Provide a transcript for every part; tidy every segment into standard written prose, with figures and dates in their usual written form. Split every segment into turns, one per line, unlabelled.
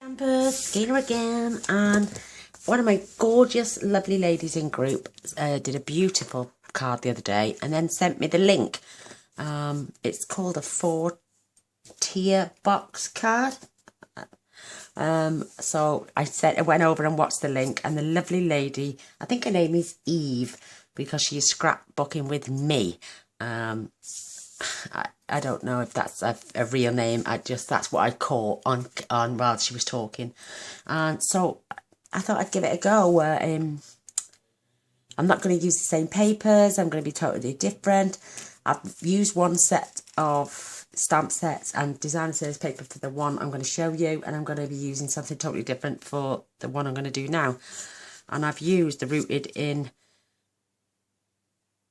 Campus, Gainer again, and one of my gorgeous, lovely ladies in group did a beautiful card the other day and then sent me the link. It's called a 4-tier box card. So I went over and watched the link, and the lovely lady, I think her name is Eve, because she's scrapbooking with me. I don't know if that's a real name. That's what I caught on while she was talking, and so I thought I'd give it a go. I'm not going to use the same papers. I'm going to be totally different. I've used one set of stamp sets and designer series paper for the one I'm going to show you, and I'm going to be using something totally different for the one I'm going to do now. And I've used the Rooted in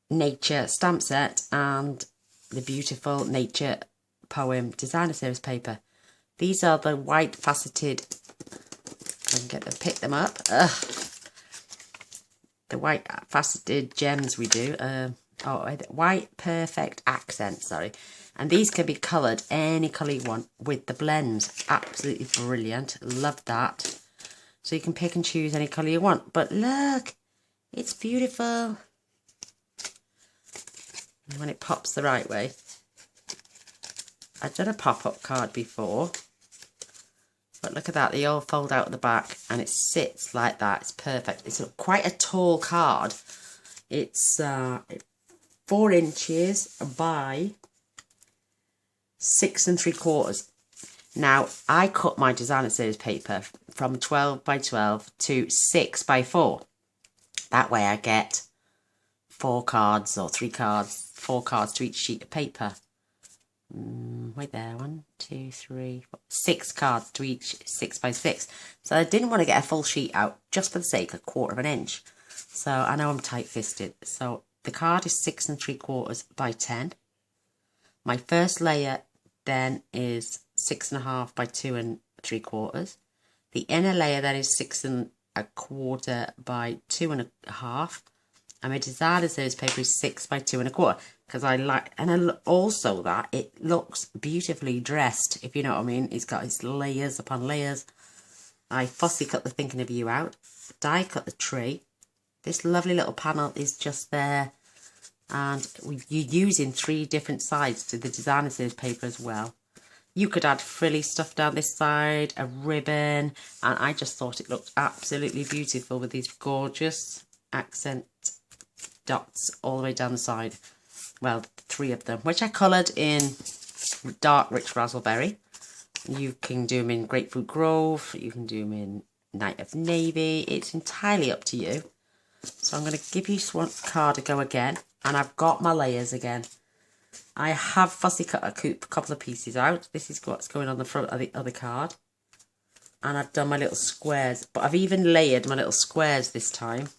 Nature stamp set and the beautiful Nature Poem designer series paper. These are the white faceted, I can pick them up. The white faceted gems we do. White perfect accents, sorry. And these can be coloured any colour you want with the blends. Absolutely brilliant. Love that. So you can pick and choose any colour you want. But look, it's beautiful. And when it pops the right way. I've done a pop-up card before. But look at that, they all fold out at the back and it sits like that. It's perfect. It's quite a tall card. It's 4 inches by 6 3/4. Now, I cut my designer series paper from 12 by 12 to 6 by 4. That way I get 4 cards or 3 cards, 4 cards to each sheet of paper. Wait there, 1, 2, 3, 4, 6 cards to each 6 by 6. So I didn't want to get a full sheet out just for the sake of 1/4 inch. So I know I'm tight-fisted. So the card is 6 3/4 by 10. My first layer then is 6 1/2 by 2 3/4. The inner layer then is 6 1/4 by 2 1/2. And my designer series paper is 6 by 2 1/4, because I like, and also that it looks beautifully dressed, if you know what I mean. It's got its layers upon layers. I fussy cut the thinking of you out, die cut the tree. This lovely little panel is just there, and you're using 3 different sides to the designer series paper as well. You could add frilly stuff down this side, a ribbon, and I just thought it looked absolutely beautiful with these gorgeous accent dots all the way down the side. Well, 3 of them, which I coloured in dark rich raspberry. You can do them in Grapefruit Grove, you can do them in Night of Navy. It's entirely up to you. So I'm going to give you one card a go again, and I've got my layers again. I have fussy cut a couple of pieces out. This is what's going on the front of the other card. And I've done my little squares, but I've even layered my little squares this time.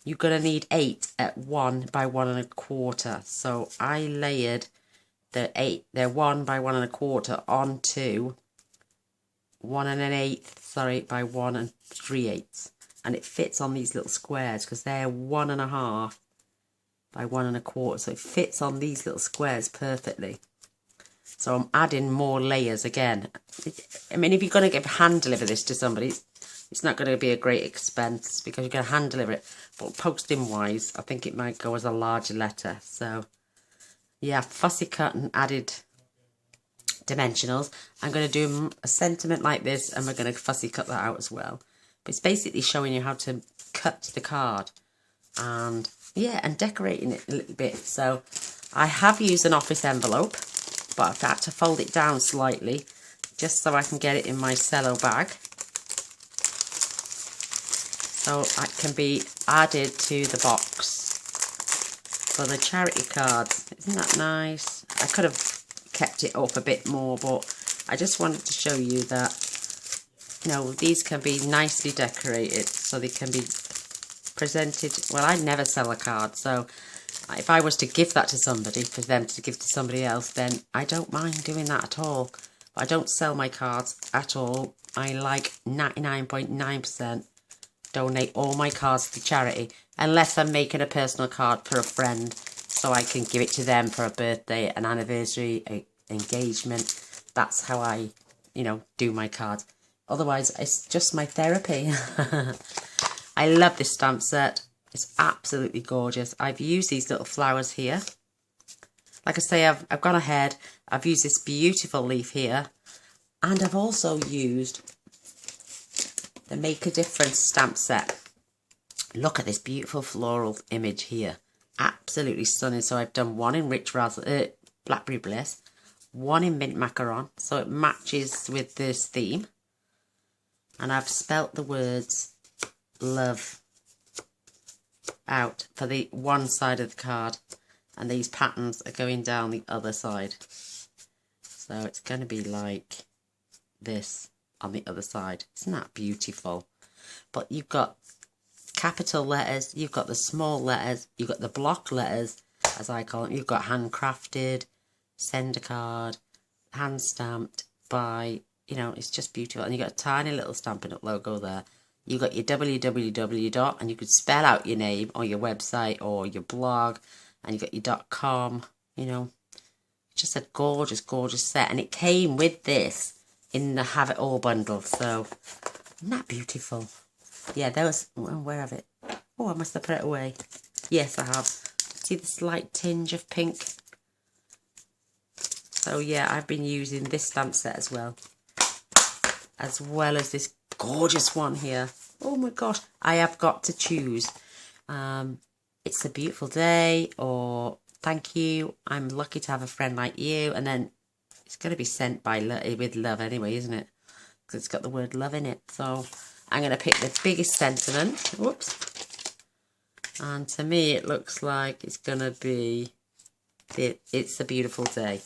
You're going to need 8 at 1 by 1 1/4. So I layered the 1 by 1 1/4 onto 1 1/8, by 1 3/8. And it fits on these little squares because they're 1 1/2 by 1 1/4. So it fits on these little squares perfectly. So I'm adding more layers again. I mean, if you're going to hand deliver this to somebody, it's not going to be a great expense because you're going to hand deliver it. But posting wise, I think it might go as a larger letter. So yeah, fussy cut and added dimensionals. I'm going to do a sentiment like this, and we're going to fussy cut that out as well. But it's basically showing you how to cut the card and yeah, and decorating it a little bit. So I have used an office envelope, but I've had to fold it down slightly just so I can get it in my cello bag. So it can be added to the box for the charity cards. Isn't that nice? I could have kept it up a bit more, but I just wanted to show you that, you know, these can be nicely decorated so they can be presented. Well, I never sell a card, so if I was to give that to somebody, for them to give to somebody else, then I don't mind doing that at all. But I don't sell my cards at all. I like 99.9% donate all my cards to charity, unless I'm making a personal card for a friend so I can give it to them for a birthday, an anniversary, an engagement. That's how I you know, do my cards. Otherwise, it's just my therapy. I love this stamp set. It's absolutely gorgeous. I've used these little flowers here. Like I say, I've gone ahead. I've used this beautiful leaf here. And I've also used the Make a Difference stamp set. Look at this beautiful floral image here. Absolutely stunning. So I've done one in Rich Blackberry Bliss, one in Mint Macaron. So it matches with this theme. And I've spelt the words love out for the one side of the card. And these patterns are going down the other side. So it's going to be like this on the other side. Isn't that beautiful? But you've got capital letters, you've got the small letters, you've got the block letters, as I call them. You've got handcrafted, send a card, hand stamped by, you know, it's just beautiful. And you've got a tiny little Stampin' Up logo there. You've got your www dot, and you could spell out your name or your website or your blog, and you've got your .com, you know. Just a gorgeous, gorgeous set. And it came with this in the Have It All bundle. So, isn't that beautiful? Yeah, there was... Where have it? Oh, I must have put it away. Yes, I have. See the slight tinge of pink? So, yeah, I've been using this stamp set as well. As well as this gorgeous one here. Oh, my gosh. I have got to choose. It's a beautiful day, or thank you, I'm lucky to have a friend like you. And then it's going to be sent by with love anyway, isn't it? Because it's got the word love in it. So I'm going to pick the biggest sentiment. Whoops. And to me, it looks like it's going to be, it's a beautiful day.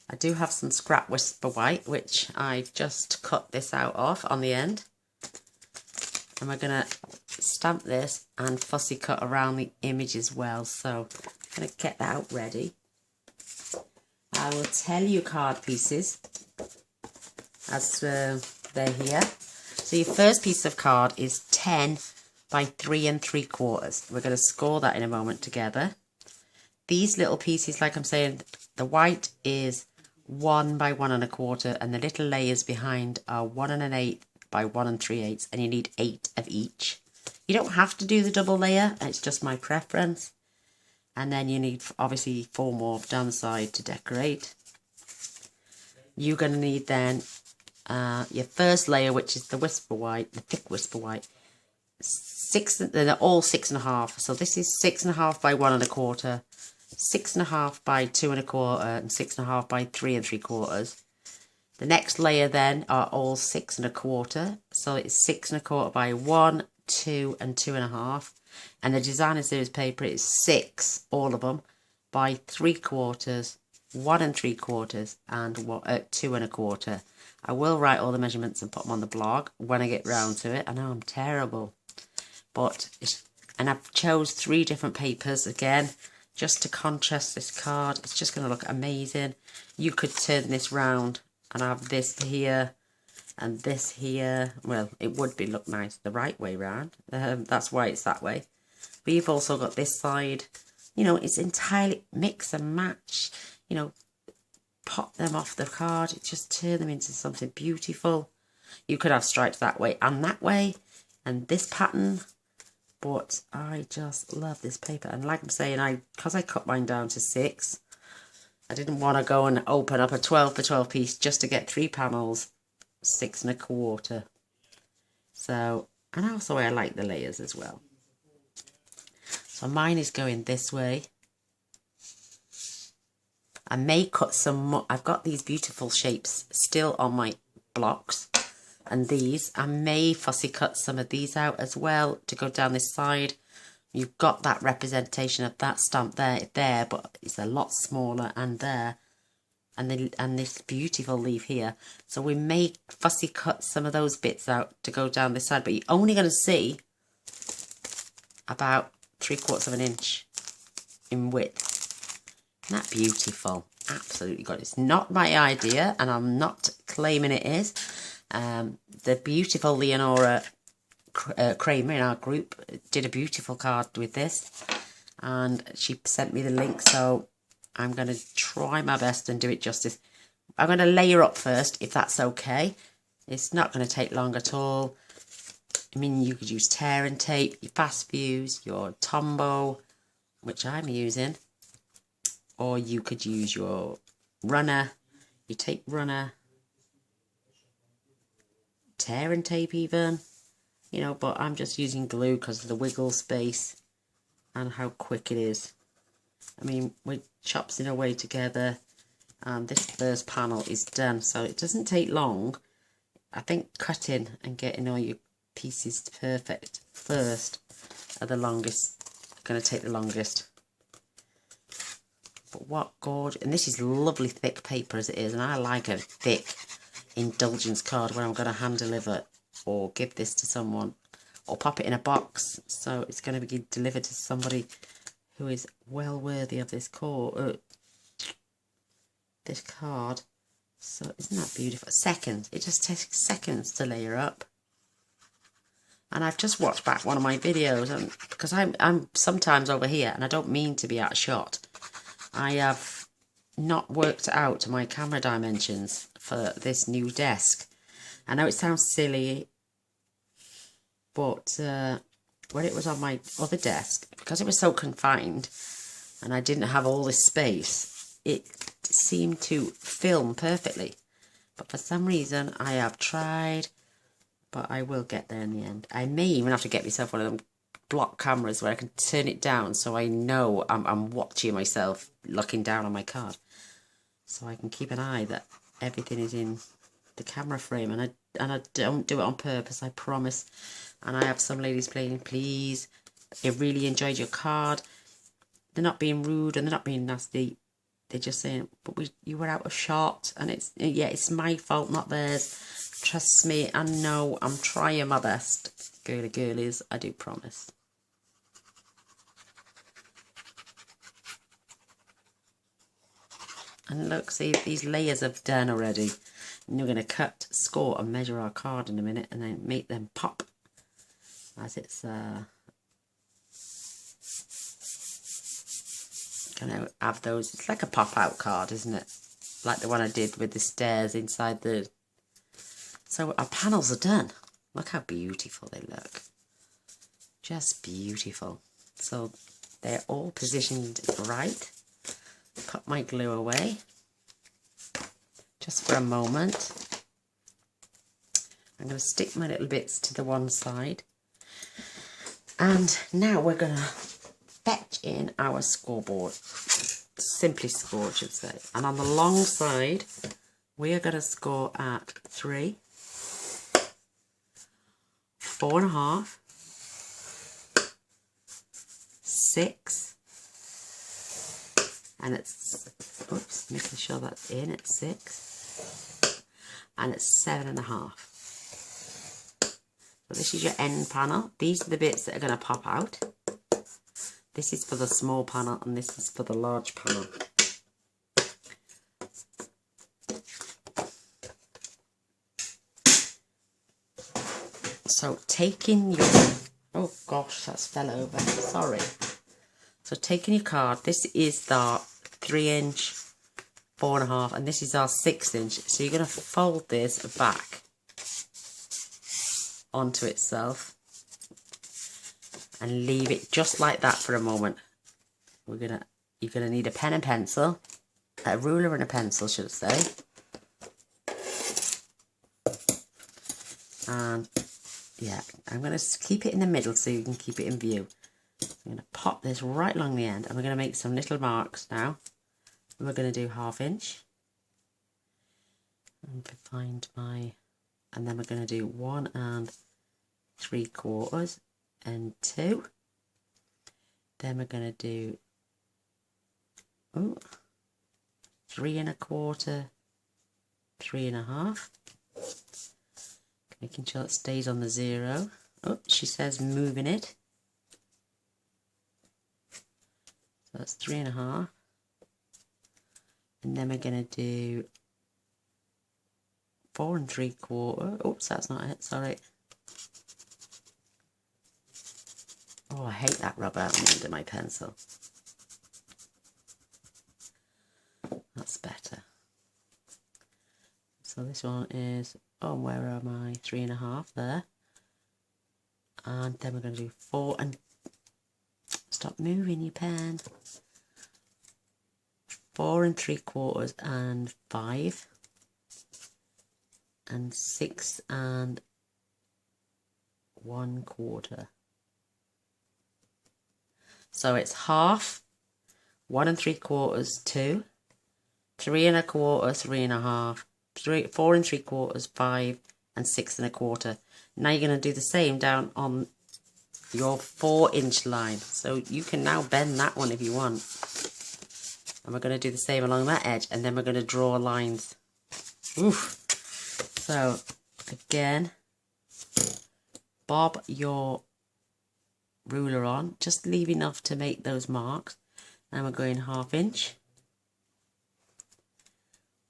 I do have some scrap Whisper White, which I just cut this out of on the end. And we're going to stamp this and fussy cut around the image as well. So I'm going to get that out ready. I will tell you card pieces as they're here. So your first piece of card is 10 by 3 3/4. We're going to score that in a moment together. These little pieces, like I'm saying, the white is 1 by 1 1/4, and the little layers behind are 1 1/8 by 1 3/8, and you need 8 of each. You don't have to do the double layer, it's just my preference. And then you need obviously 4 more down the side to decorate. You're going to need then your first layer, which is the Whisper White, the thick Whisper White. They're all 6.5. So this is 6.5 by 1 1/4, 6.5 by 2 1/4, and 6.5 by 3 3/4. The next layer then are all 6 1/4. So it's 6 1/4 by 1, 2, and 2.5. And the designer series paper is 6, all of them, by 3/4, 1 3/4, and 2 1/4. I will write all the measurements and put them on the blog when I get round to it. I know I'm terrible, but and I've chose 3 different papers again just to contrast this card. It's just going to look amazing. You could turn this round and have this here and this here. Well, it would look nice the right way round. That's why it's that way. But you've also got this side. You know, it's entirely mix and match. You know, pop them off the card. Just turn them into something beautiful. You could have stripes that way and this pattern. But I just love this paper. And like I'm saying, because I cut mine down to 6, I didn't want to go and open up a 12 for 12 piece just to get 3 panels, 6 1/4. So, and also I like the layers as well. So mine is going this way. I may cut some more. I've got these beautiful shapes still on my blocks. And these, I may fussy cut some of these out as well to go down this side. You've got that representation of that stamp there, but it's a lot smaller, and there. And this beautiful leaf here. So we may fussy cut some of those bits out to go down this side, but you're only going to see about 3/4 of an inch in width. Isn't that beautiful? Absolutely got it. It's not my idea, and I'm not claiming it is. The beautiful Leonora Kramer in our group did a beautiful card with this, and she sent me the link, so I'm going to try my best and do it justice. I'm going to layer up first, if that's okay. It's not going to take long at all. I mean, you could use tear and tape, your fast fuse, your Tombow, which I'm using. Or you could use your runner, your tape runner, tear and tape even. You know, but I'm just using glue because of the wiggle space and how quick it is. I mean, we're chopsing away together. And this first panel is done, so it doesn't take long. I think cutting and getting all your pieces perfect first are the longest, going to take the longest. But what gorgeous, and this is lovely thick paper as it is, and I like a thick indulgence card when I'm going to hand deliver or give this to someone or pop it in a box, so it's going to be delivered to somebody who is well worthy of this this card. So isn't that beautiful? Seconds. It just takes seconds to layer up. And I've just watched back one of my videos, and because I'm sometimes over here and I don't mean to be out of shot. I have not worked out my camera dimensions for this new desk. I know it sounds silly, but when it was on my other desk, because it was so confined and I didn't have all this space, it seemed to film perfectly. But for some reason I have tried, but I will get there in the end. I may even have to get myself one of them block cameras where I can turn it down so I know I'm watching myself looking down on my card, so I can keep an eye that everything is in the camera frame, and I don't do it on purpose, I promise. And I have some ladies playing, please, I really enjoyed your card. They're not being rude and they're not being nasty. They're just saying, but you were out of shot, and it's my fault, not theirs. Trust me, I know I'm trying my best. Girly girlies, I do promise. And look, see, these layers have done already. And we're going to cut, score and measure our card in a minute and then make them pop as it's going to have those. It's like a pop-out card, isn't it? Like the one I did with the stairs inside the... So our panels are done. Look how beautiful they look. Just beautiful. So they're all positioned right. Put my glue away just for a moment. I'm going to stick my little bits to the one side, and now we're going to fetch in our scoreboard, simply score I should say, and on the long side we are going to score at 3, 4.5, 6, and it's, oops, making sure that's in, it's 6, and it's 7.5. So this is your end panel. These are the bits that are going to pop out. This is for the small panel and this is for the large panel. So taking your, oh gosh, that's fell over, sorry. So taking your card, this is our 3-inch, 4.5, and this is our 6-inch. So you're going to fold this back onto itself and leave it just like that for a moment. You're gonna need a pen and pencil, a ruler and a pencil, should I say. And yeah, I'm gonna keep it in the middle so you can keep it in view. I'm gonna pop this right along the end, and we're gonna make some little marks now. And we're gonna do 1/2 inch. And find my, and then we're gonna do 1 3/4 and 2. Then we're going to do 3 1/4, 3.5. Making sure it stays on the 0. Oh, she says moving it. So that's 3.5. And then we're going to do 4 3/4. Oops, that's not it, sorry. Oh, I hate that rubber on the end of my pencil. That's better. So this one is, oh, where am I? 3.5 there. And then we're going to do 4 and, stop moving your pen. 4 3/4 and 5. And 6 1/4. So it's half, 1 3/4, 2, 3 1/4, 3.5, 4 3/4, 5, and 6 1/4. Now you're going to do the same down on your 4-inch line. So you can now bend that one if you want. And we're going to do the same along that edge, and then we're going to draw lines. Oof. So again, bob your ruler on, just leave enough to make those marks. Now we're going 1/2 inch,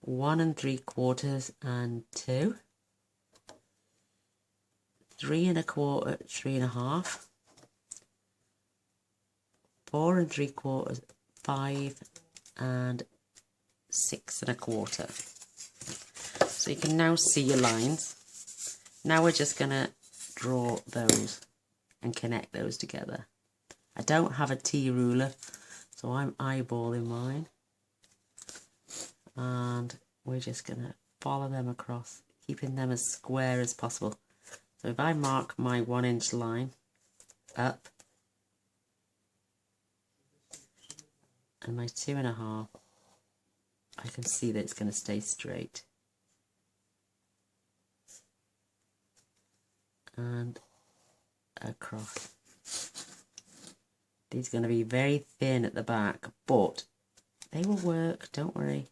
1 3/4 and 2, 3 1/4, 3.5, 4 3/4, 5, and 6 1/4. So you can now see your lines. Now we're just going to draw those and connect those together. I don't have a T ruler, so I'm eyeballing mine. And we're just going to follow them across, keeping them as square as possible. So if I mark my 1-inch line up and my 2.5, I can see that it's going to stay straight. And across. These are going to be very thin at the back, but they will work, don't worry.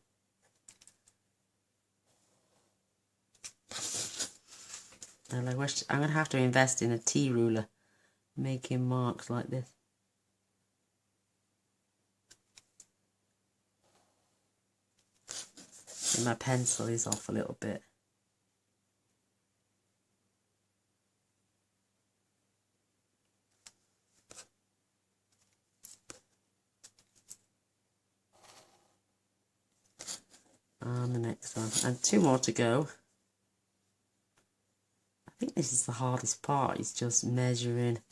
And I'm going to have to invest in a T ruler, making marks like this. And my pencil is off a little bit. And the next one, and 2 more to go. I think this is the hardest part, is just measuring,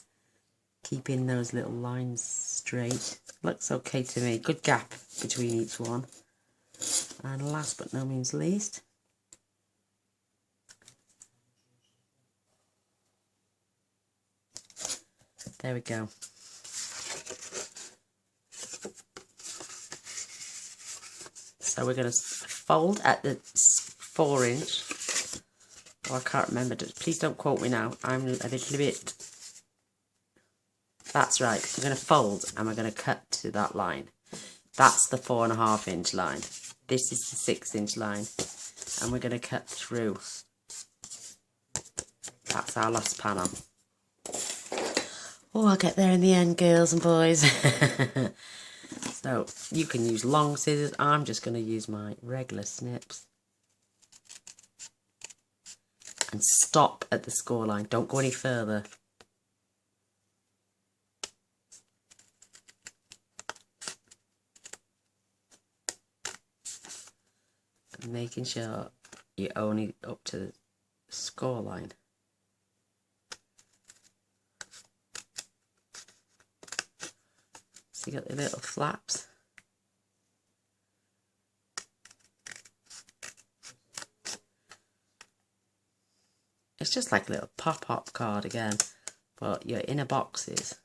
keeping those little lines straight. Looks okay to me, good gap between each one. And last but no means least, there we go. So we're going to fold at the 4-inch. Oh, I can't remember. Please don't quote me now. I'm a little bit... That's right. We're going to fold and we're going to cut to that line. That's the 4.5-inch line. This is the 6-inch line. And we're going to cut through. That's our last panel. Oh, I'll get there in the end, girls and boys. So you can use long scissors. I'm just going to use my regular snips. And stop at the score line. Don't go any further. And making sure you're only up to the score line. So you got the little flaps. It's just like a little pop-up card again, but your inner boxes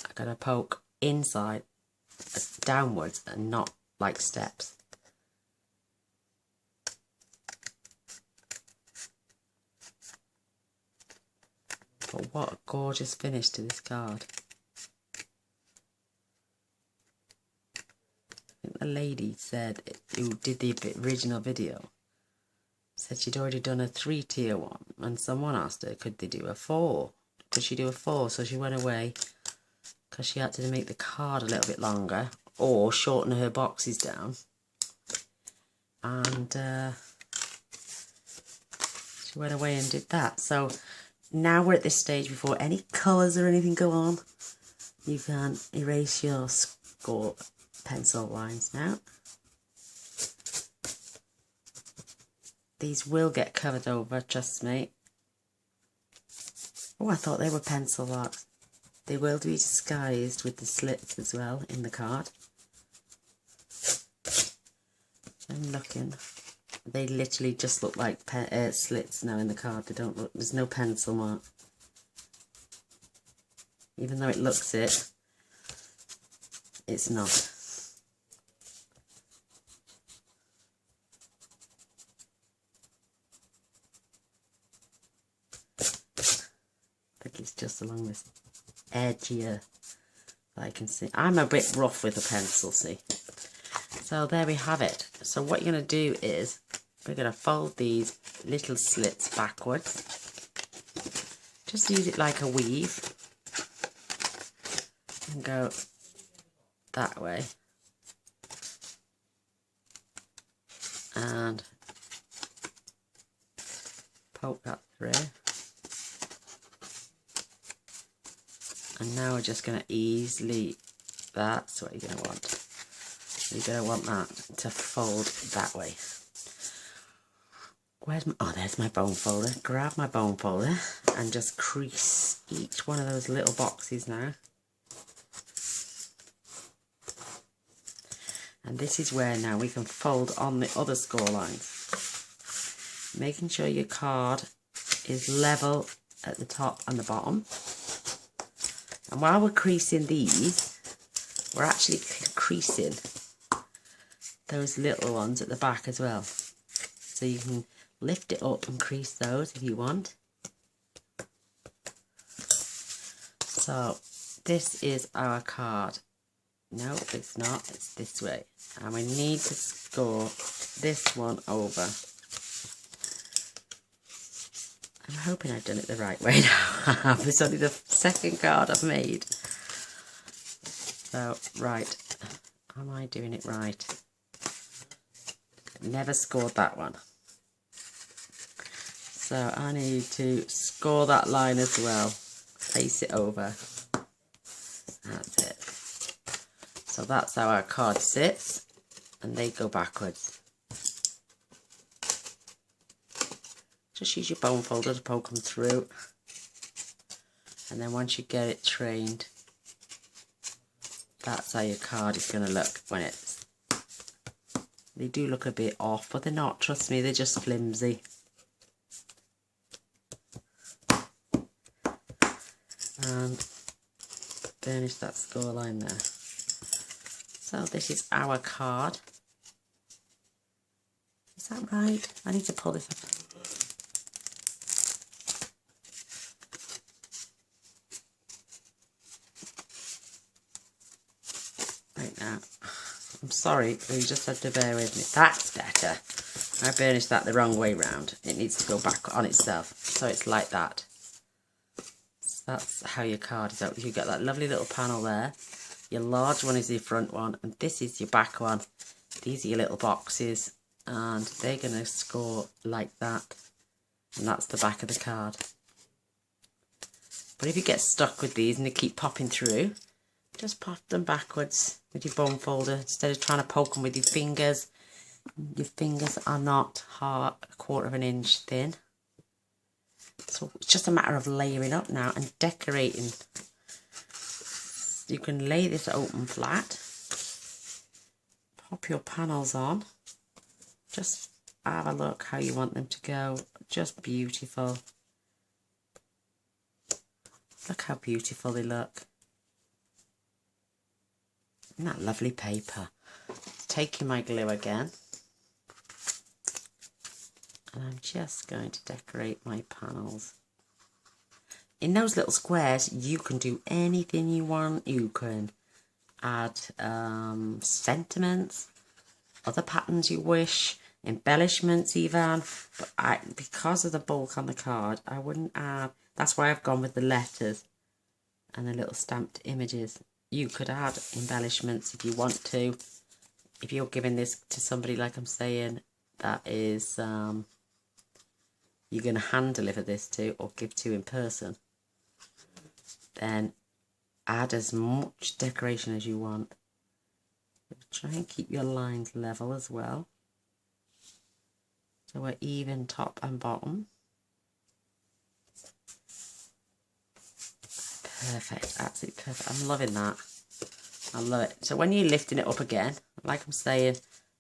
are going to poke inside, downwards, and not like steps. But what a gorgeous finish to this card. I think the lady said, who did the original video, said she'd already done a 3-tier one, and someone asked her, could they do a 4? Could she do a 4? So she went away because she had to make the card a little bit longer or shorten her boxes down. And she went away and did that. So now we're at this stage before any colours or anything go on. You can erase your score pencil lines now. these will get covered over, trust me. Oh, I thought they were pencil marks. They will be disguised with the slits as well in the card. I'm looking. They literally just look like slits now in the card. They don't look, there's no pencil mark. Even though it looks it, it's not. I think it's just along this edge here that I can see. I'm a bit rough with a pencil, see. So there we have it. So what you're going to do is we're going to fold these little slits backwards. Just use it like a weave and go that way. And poke that through. And now we're just going to easily, that's what you're going to want. You're going to want that to fold that way. Where's my, oh, there's my bone folder. Grab my bone folder and just crease each one of those little boxes now. And this is where now we can fold on the other score lines. Making sure your card is level at the top and the bottom. And while we're creasing these, we're actually creasing those little ones at the back as well. So you can lift it up and crease those if you want. So this is our card. No, it's not. It's this way. And we need to score this one over. I'm hoping I've done it the right way now. It's only the second card I've made. So, right. Am I doing it right? Never scored that one. So I need to score that line as well. Face it over. That's it. So that's how our card sits. And they go backwards. Just use your bone folder to poke them through. And then once you get it trained, that's how your card is going to look when it's... They do look a bit off, but they're not. Trust me, they're just flimsy. And finish that score line there. So this is our card. Is that right? I need to pull this up. Right now. I'm sorry, you just have to bear with me. That's better. I burnished that the wrong way round. It needs to go back on itself. So it's like that. So that's how your card is out. You get that lovely little panel there. Your large one is your front one, and this is your back one. These are your little boxes, and they're going to score like that. And that's the back of the card. But if you get stuck with these and they keep popping through, just pop them backwards with your bone folder instead of trying to poke them with your fingers. Your fingers are not a quarter of an inch thin. So it's just a matter of layering up now and decorating. You can lay this open flat, pop your panels on, just have a look how you want them to go. Just beautiful. Look how beautiful they look. Isn't that lovely paper? Taking my glue again. And I'm just going to decorate my panels. In those little squares, you can do anything you want. You can add sentiments, other patterns you wish, embellishments even. But because of the bulk on the card, I wouldn't add. That's why I've gone with the letters and the little stamped images. You could add embellishments if you want to. If you're giving this to somebody, like I'm saying, that is you're going to hand deliver this to or give to in person, then add as much decoration as you want. Try and keep your lines level as well. So we're even top and bottom. Perfect, absolutely perfect. I'm loving that. I love it. So when you're lifting it up again, like I'm saying,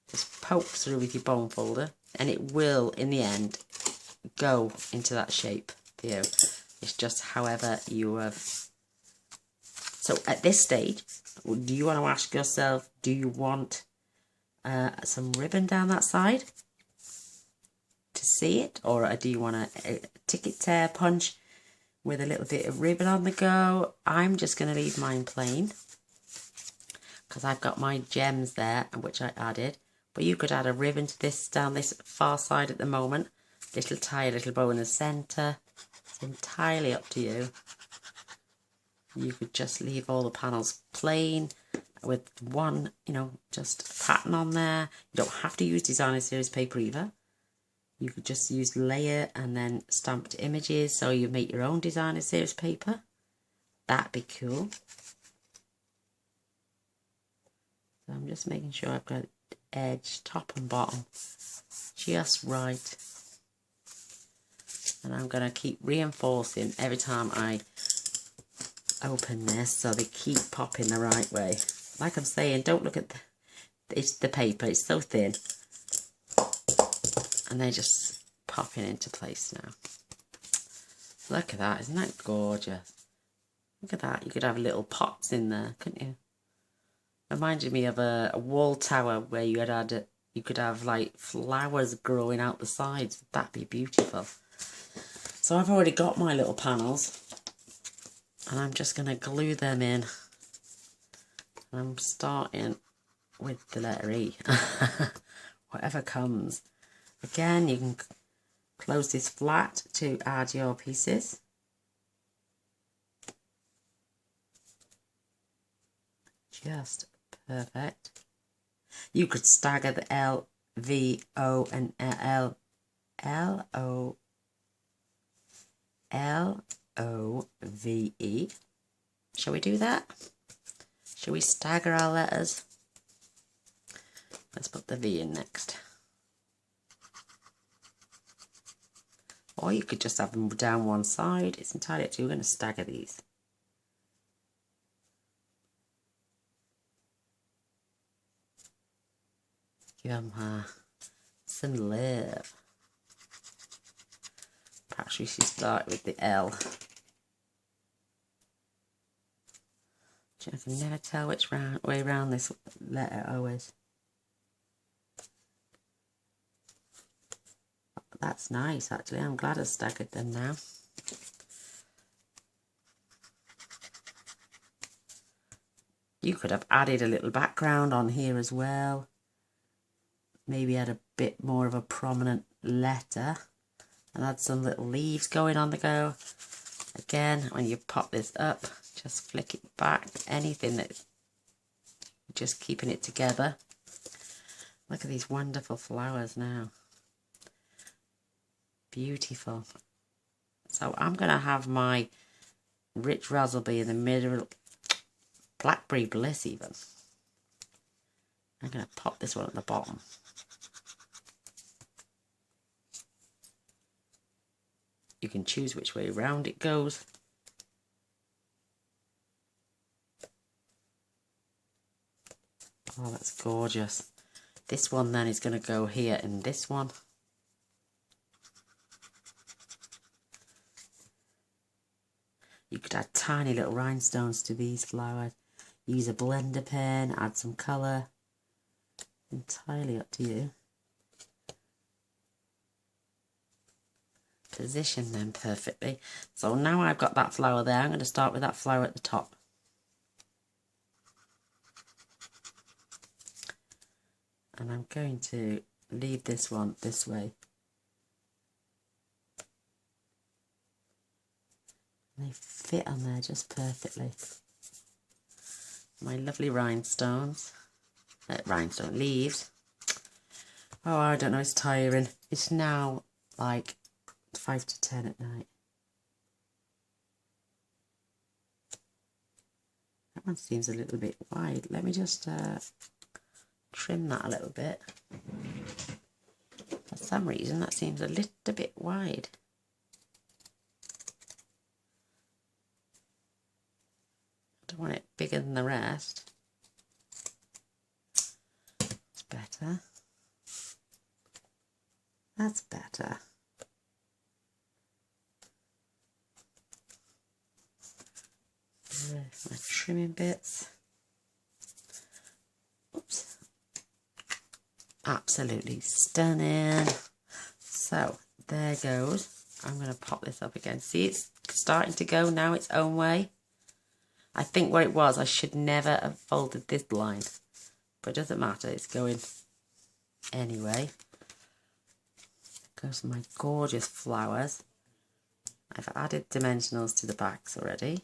just poke through with your bone folder and it will, in the end, go into that shape for you. It's just however you have. So at this stage, do you want to ask yourself, do you want some ribbon down that side to see it? Or do you want a ticket tear punch with a little bit of ribbon on the go? I'm just going to leave mine plain because I've got my gems there, which I added. But you could add a ribbon to this down this far side at the moment. Little tie, a little bow in the centre. It's entirely up to you. You could just leave all the panels plain with one, you know, just pattern on there. You don't have to use designer series paper either. You could just use layer and then stamped images, so you make your own designer series paper. That'd be cool. So I'm just making sure I've got edge, top and bottom just right. And I'm going to keep reinforcing every time I open this so they keep popping the right way. Like I'm saying, don't look at the paper, it's so thin. And they're just popping into place now. Look at that, isn't that gorgeous? Look at that, you could have little pots in there, couldn't you? Reminded me of a wall tower where you could have like flowers growing out the sides. That'd be beautiful. So I've already got my little panels and I'm just going to glue them in. And I'm starting with the letter E. Whatever comes. Again, you can close this flat to add your pieces. Just perfect. You could stagger the L, V, O and L, O, V, E. Shall we do that? Shall we stagger our letters? Let's put the V in next. Or you could just have them down one side. It's entirely up to you. We're going to stagger these. Give them some love. Perhaps we should start with the L. I can never tell which way round this letter always. That's nice actually. I'm glad I staggered them now. You could have added a little background on here as well. Maybe add a bit more of a prominent letter and add some little leaves going on the go. Again, when you pop this up, just flick it back. Anything that's just keeping it together. Look at these wonderful flowers now. Beautiful. So I'm going to have my Rich Razzleby in the middle. Blackberry Bliss even. I'm going to pop this one at the bottom. You can choose which way round it goes. Oh, that's gorgeous. This one then is going to go here in this one. You could add tiny little rhinestones to these flowers. Use a blender pen, add some colour. Entirely up to you. Position them perfectly. So now I've got that flower there, I'm going to start with that flower at the top. And I'm going to leave this one this way. And they fit on there just perfectly. My lovely rhinestones. Rhinestone leaves. Oh, I don't know, it's tiring. It's now like 5 to 10 at night. That one seems a little bit wide. Let me just trim that a little bit. For some reason that seems a little bit wide. I don't want it bigger than the rest. It's better. That's better. There's my trimming bits. Oops. Absolutely stunning. So there goes. I'm going to pop this up again. See, it's starting to go now its own way. I think what it was, I should never have folded this line, but it doesn't matter, it's going anyway. Goes my gorgeous flowers. I've added dimensionals to the backs already,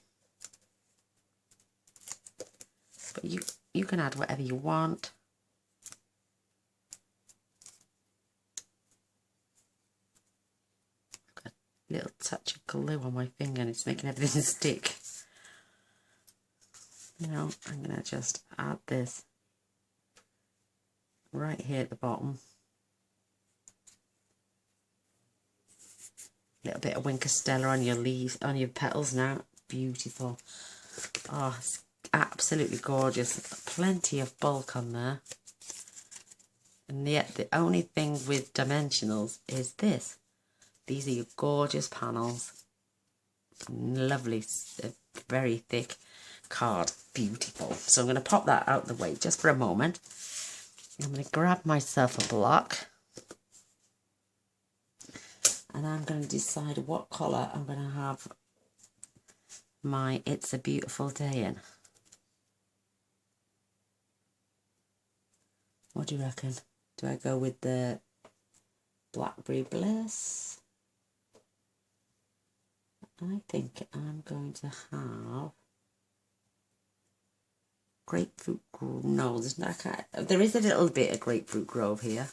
but you can add whatever you want. Got a little touch of glue on my finger and it's making everything stick. You know, I'm going to just add this right here at the bottom. A little bit of Winker Stella on your leaves, on your petals now. Beautiful. Oh, it's absolutely gorgeous. Plenty of bulk on there. And yet the only thing with dimensionals is this. These are your gorgeous panels. Lovely, very thick card. Beautiful. So I'm going to pop that out the way just for a moment. I'm going to grab myself a block and I'm going to decide what colour I'm going to have my It's a Beautiful Day in. What do you reckon? Do I go with the Blackberry Bliss? I think I'm going to have Grapefruit Grove. No, there's not. There is a little bit of Grapefruit Grove here.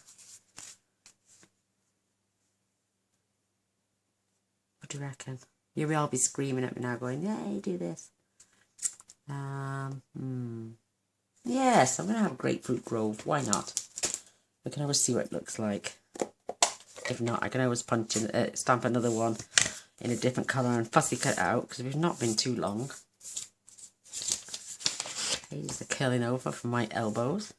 What do you reckon? You'll all be screaming at me now, going, "Yay, do this!" Yes, I'm gonna have Grapefruit Grove. Why not? We can always see what it looks like. If not, I can always punch in, stamp another one in a different colour and fussy cut it out because we've not been too long. These are curling over from my elbows.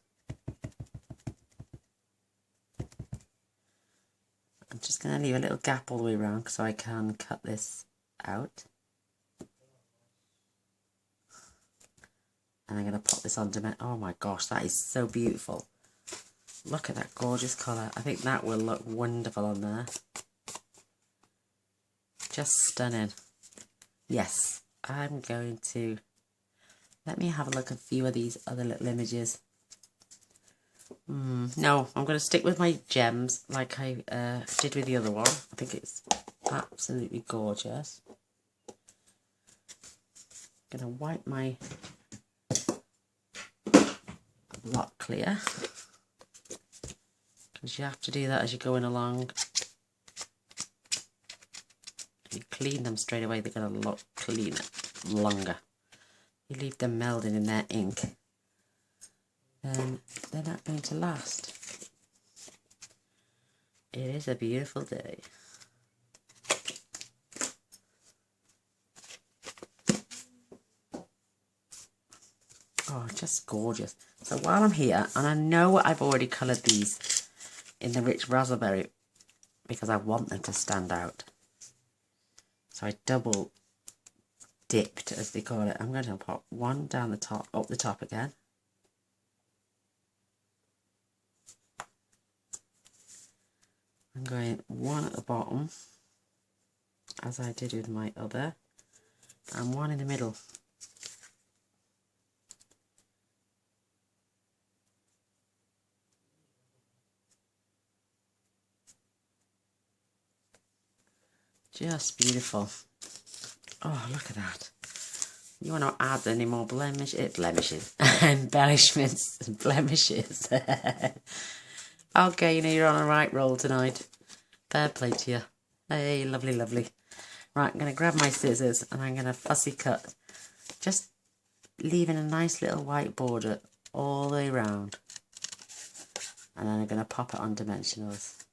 I'm just going to leave a little gap all the way around so I can cut this out. And I'm going to pop this on to oh my gosh, that is so beautiful. Look at that gorgeous colour. I think that will look wonderful on there. Just stunning. Yes, I'm going to... Let me have a look at a few of these other little images. No, I'm going to stick with my gems like I did with the other one. I think it's absolutely gorgeous. I'm going to wipe my block clear. Because you have to do that as you're going along. If you clean them straight away, they're going to look cleaner, longer. You leave them melding in their ink, then they're not going to last. It is a beautiful day. Oh, just gorgeous. So while I'm here, and I know I've already coloured these in the rich raspberry because I want them to stand out. So I double dipped, as they call it. I'm going to pop one down the top, up the top again. I'm going one at the bottom, as I did with my other, and one in the middle. Just beautiful. Oh, look at that. You want to add any more embellishments. Okay, you know you're on a right roll tonight. Fair play to you. Hey, lovely, lovely. Right, I'm going to grab my scissors and I'm going to fussy cut. Just leaving a nice little white border all the way around. And then I'm going to pop it on dimensionals.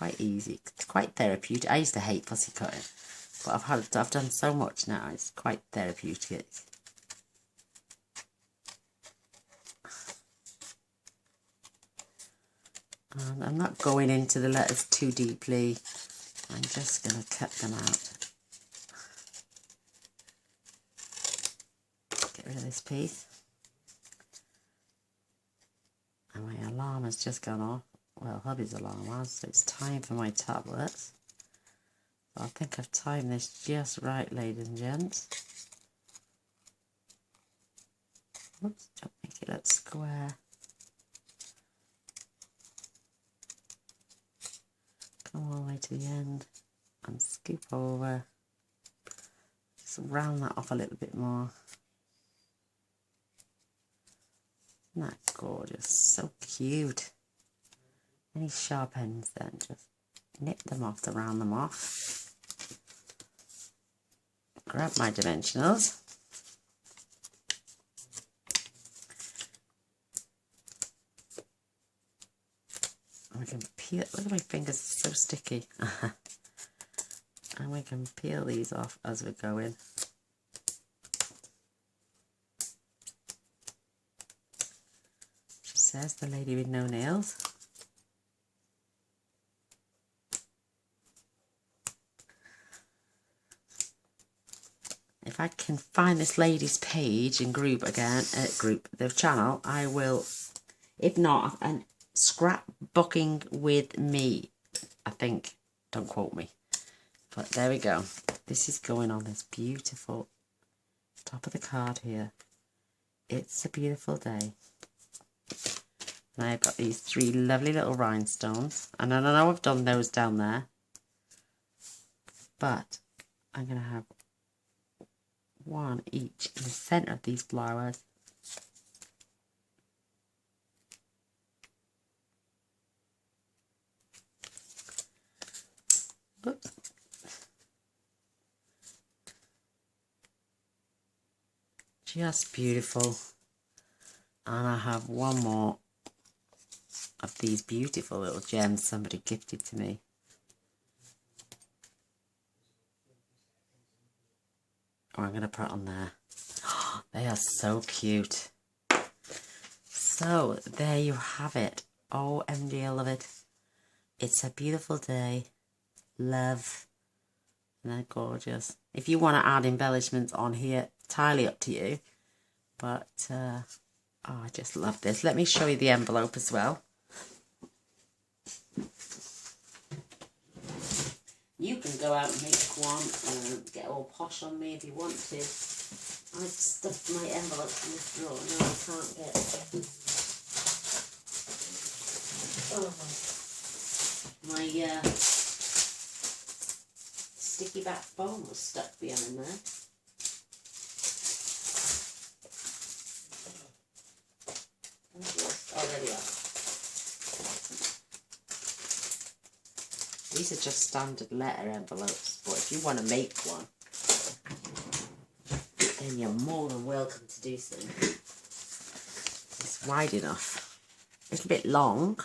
quite easy. It's quite therapeutic. I used to hate fussy cutting, but I've done so much now. It's quite therapeutic. And I'm not going into the letters too deeply. I'm just going to cut them out. Get rid of this piece. And my alarm has just gone off. Well, hubby's alarm has, so it's time for my tablets. So I think I've timed this just right, ladies and gents. Oops, don't make it look square. Come all the way to the end and scoop over. Just round that off a little bit more. Isn't that gorgeous? So cute. Any sharp ends then, just nip them off to round them off. Grab my dimensionals. And we can peel, look at my fingers, so sticky. And we can peel these off as we're going. She says, the lady with no nails. If I can find this lady's page and group again, the channel, I will. If not, and scrapbooking with me, I think. Don't quote me. But there we go. This is going on this beautiful top of the card here. It's a beautiful day. And I've got these 3 lovely little rhinestones. And I know I've done those down there. But I'm going to have 1 each in the centre of these flowers. Oops. Just beautiful. And I have 1 more of these beautiful little gems somebody gifted to me. I'm going to put it on there. They are so cute. So, there you have it. OMG, I love it. It's a beautiful day. Love. And they're gorgeous. If you want to add embellishments on here, entirely up to you. But, oh, I just love this. Let me show you the envelope as well. You can go out and make one and get all posh on me if you want to. I've stuffed my envelopes in this drawer. No, I can't get it. Oh, my sticky back foam was stuck behind there. Oh, there we are. These are just standard letter envelopes, but if you want to make one, then you're more than welcome to do so. It's wide enough. A little bit long,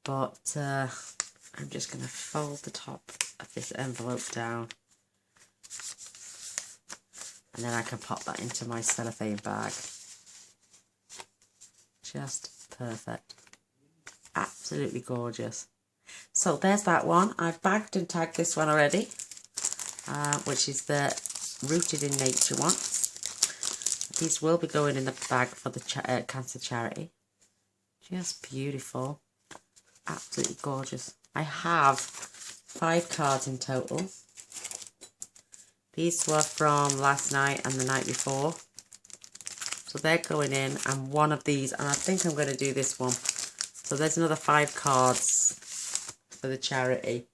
but I'm just going to fold the top of this envelope down. And then I can pop that into my cellophane bag. Just perfect. Absolutely gorgeous. So there's that one. I've bagged and tagged this one already, which is the Rooted in Nature one. These will be going in the bag for the cancer charity. Just beautiful. Absolutely gorgeous. I have 5 cards in total. These were from last night and the night before. So they're going in, and one of these, and I think I'm going to do this one. So there's another 5 cards for the charity.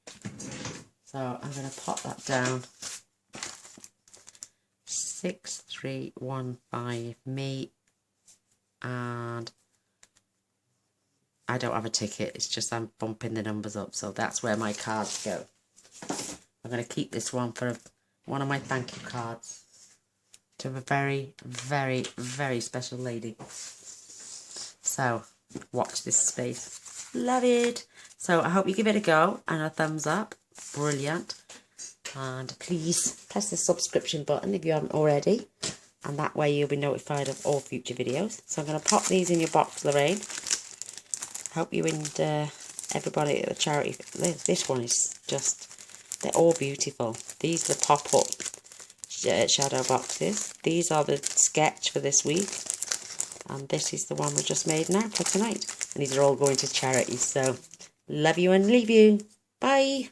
So I'm going to pop that down. 6315 me, and I don't have a ticket, it's just I'm bumping the numbers up, so that's where my cards go. I'm going to keep this one for one of my thank you cards to a very, very, very special lady. So watch this space. Love it. So I hope you give it a go and a thumbs up. Brilliant. And please press the subscription button if you haven't already. And that way you'll be notified of all future videos. So I'm going to pop these in your box, Lorraine. Hope you and everybody at the charity. This one is just, they're all beautiful. These are the pop-up shadow boxes. These are the sketch for this week. And this is the one we just made now for tonight. And these are all going to charity. So love you and leave you. Bye.